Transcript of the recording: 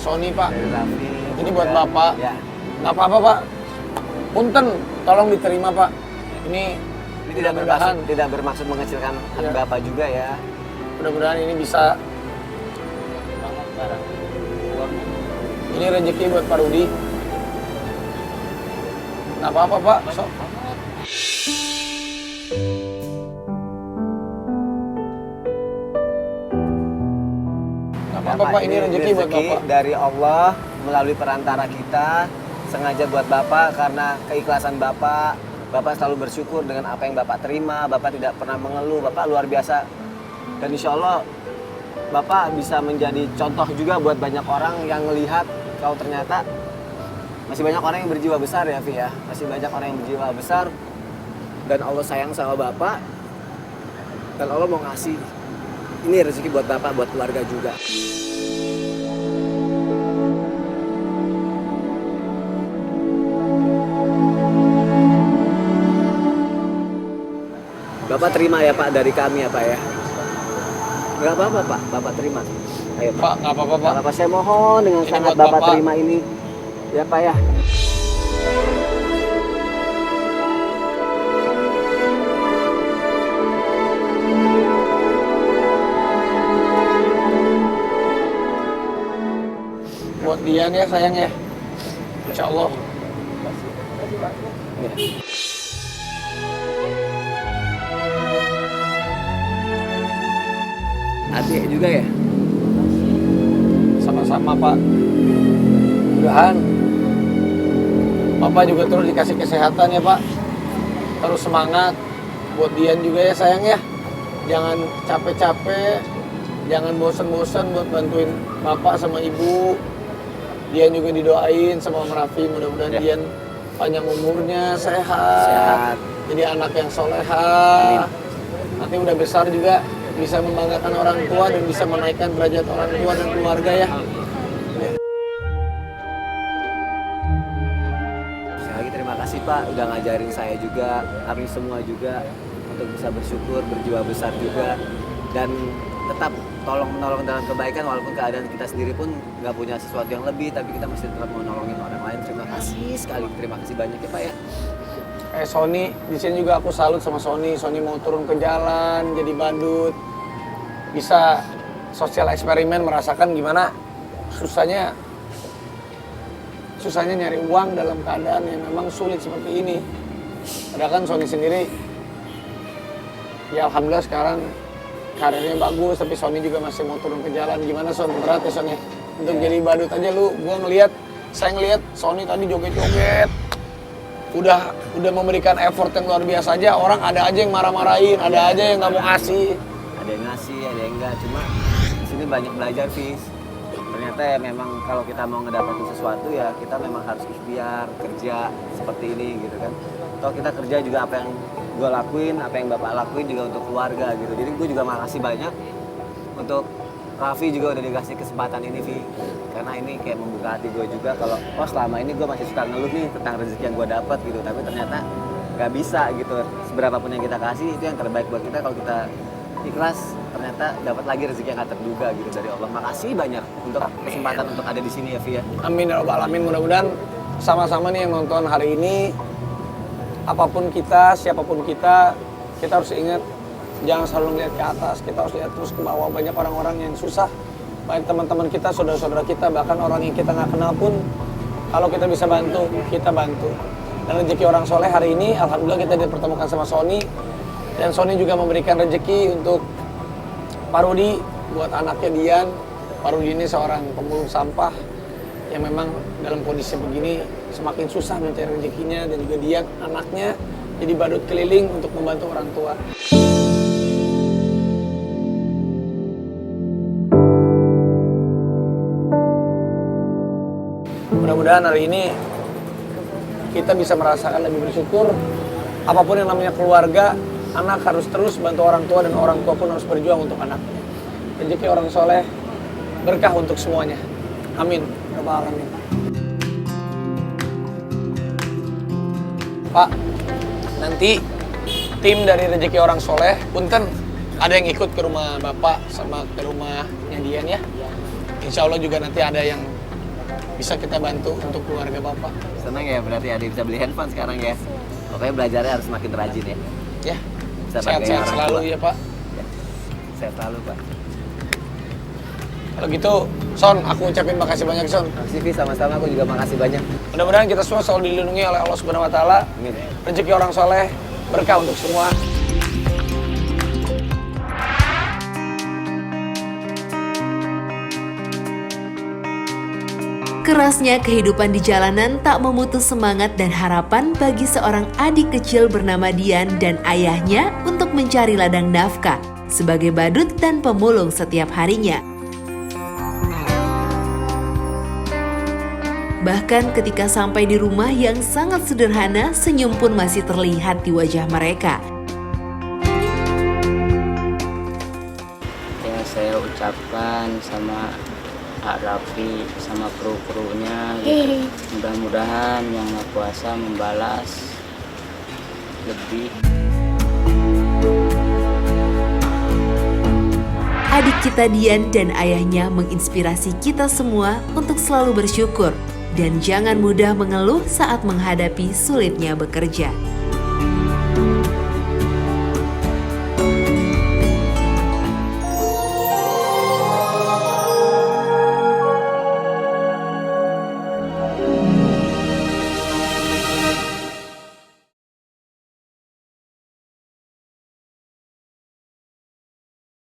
Sony, Pak. Dari Raffi. Ini buat Bapak. Ya. Nggak apa-apa, Pak. Punten, tolong diterima, Pak. Ini tidak bermaksud mengecilkan hati Ya. Bapak juga ya. mudah-mudahan ini bisa. Ini rezeki buat Pak Rudi. Nggak apa-apa, Pak. Sok. Nggak apa-apa, Pak. Ini rezeki buat Bapak. Dari Allah melalui perantara kita, sengaja buat Bapak karena keikhlasan Bapak. Bapak selalu bersyukur dengan apa yang Bapak terima. Bapak tidak pernah mengeluh. Bapak luar biasa. Dan insya Allah Bapak bisa menjadi contoh juga buat banyak orang yang melihat kalau ternyata masih banyak orang yang berjiwa besar ya, Fi ya. Masih banyak orang yang berjiwa besar dan Allah sayang sama Bapak. Dan Allah mau ngasih ini rezeki buat Bapak, buat keluarga juga. Bapak terima ya Pak dari kami ya Pak ya. Nggak apa-apa Pak, Bapak terima. Ayo Pak, nggak apa-apa, Pak. Bapak saya mohon dengan Ini sangat buat Bapak Bapak. terima ini. Ya Pak ya. Buat Dian ya, sayang ya. Insya Allah. Ya. Adik juga ya? Sama-sama, Pak. Mudahan Bapak juga terus dikasih kesehatan ya, Pak. Terus semangat. Buat Dian juga ya, sayang ya. Jangan capek-capek. Jangan bosen-bosen buat bantuin Bapak sama Ibu. Dian juga didoain sama Om Raffi. Mudah-mudahan Ya. Dian panjang umurnya, sehat. Jadi anak yang soleha. Nanti udah besar juga bisa membanggakan orang tua dan bisa menaikkan derajat orang tua dan keluarga ya. Sekali lagi terima kasih Pak udah ngajarin saya juga, kami semua juga untuk bisa bersyukur, berjiwa besar juga dan tetap tolong menolong dalam kebaikan walaupun keadaan kita sendiri pun nggak punya sesuatu yang lebih tapi kita masih tetap mau nolongin orang lain. Terima kasih sekali, terima kasih banyak ya Pak ya. Sony, di sini juga aku salut sama Sony. Sony mau turun ke jalan, jadi badut, bisa sosial eksperimen, merasakan gimana susahnya nyari uang dalam keadaan yang memang sulit seperti ini. Padahal kan Sony sendiri, ya alhamdulillah sekarang karirnya bagus, tapi Sony juga masih mau turun ke jalan. Gimana Son? Berat ya Son ya? Untuk jadi badut aja lu, saya ngelihat Sony tadi joget-joget. Udah memberikan effort yang luar biasa aja, orang ada aja yang marah-marahin, ada aja yang nggak mau ngasih. Ada yang ngasih, ada yang enggak, cuma di sini banyak belajar Fis. Ternyata ya memang kalau kita mau ngedapetin sesuatu ya kita memang harus ikhtiar, kerja seperti ini gitu kan. Kalau kita kerja juga apa yang gue lakuin, apa yang Bapak lakuin juga untuk keluarga gitu. Jadi gue juga makasih banyak untuk Raffi juga udah dikasih kesempatan ini Vi. Karena ini kayak membuka hati gue juga kalau oh selama ini gue masih suka ngeluh nih tentang rezeki yang gue dapat gitu. Tapi ternyata nggak bisa gitu. Seberapapun yang kita kasih itu yang terbaik buat kita. Kalau kita ikhlas ternyata dapat lagi rezeki yang gak terduga gitu dari Allah. Makasih banyak untuk kesempatan untuk ada di sini ya Vi ya. Amin ya rabbal alamin. Mudah-mudahan sama-sama nih yang nonton hari ini, apapun kita, siapapun kita harus ingat jangan selalu melihat ke atas, kita harus lihat terus ke bawah. Banyak orang-orang yang susah, baik teman-teman kita, saudara-saudara kita, bahkan orang yang kita nggak kenal pun, kalau kita bisa bantu, kita bantu. Dan rezeki orang soleh hari ini, alhamdulillah kita dipertemukan sama Sony, dan Sony juga memberikan rezeki untuk Pak Rudi, buat anaknya Dian. Pak Rudi ini seorang pemulung sampah, yang memang dalam kondisi begini semakin susah mencari rezekinya, dan juga Dian, anaknya, jadi badut keliling untuk membantu orang tua. Mudah-mudahan hari ini kita bisa merasakan lebih bersyukur. Apapun yang namanya keluarga, anak harus terus bantu orang tua dan orang tua pun harus berjuang untuk anaknya. Rezeki orang soleh, berkah untuk semuanya. Amin. Rabbal alamin. Pak, nanti tim dari Rezeki Orang Soleh, punten ada yang ikut ke rumah Bapak sama ke rumahnya Dian ya. Insya Allah juga nanti ada yang bisa kita bantu untuk keluarga Bapak. Senang ya berarti adik bisa beli handphone sekarang ya. Pokoknya belajarnya harus makin rajin ya. Ya, Bisa pakai sehat-sehat orang selalu tua. ya Pak. Sehat selalu Pak. Kalau gitu, Son, aku ucapin makasih banyak Son. Makasih Vi, sama-sama aku juga makasih banyak. Mudah-mudahan kita semua selalu dilindungi oleh Allah Subhanahu Wa Taala. Amin. Rezeki orang soleh, berkah untuk semua. Kerasnya kehidupan di jalanan tak memutus semangat dan harapan bagi seorang adik kecil bernama Dian dan ayahnya untuk mencari ladang nafkah sebagai badut dan pemulung setiap harinya. Bahkan ketika sampai di rumah yang sangat sederhana, senyum pun masih terlihat di wajah mereka. Ya, saya ucapkan sama Pak Raffi sama kru-krunya gitu. Mudah-mudahan yang Maha Kuasa membalas lebih. Adik kita Dian dan ayahnya menginspirasi kita semua untuk selalu bersyukur dan jangan mudah mengeluh saat menghadapi sulitnya bekerja.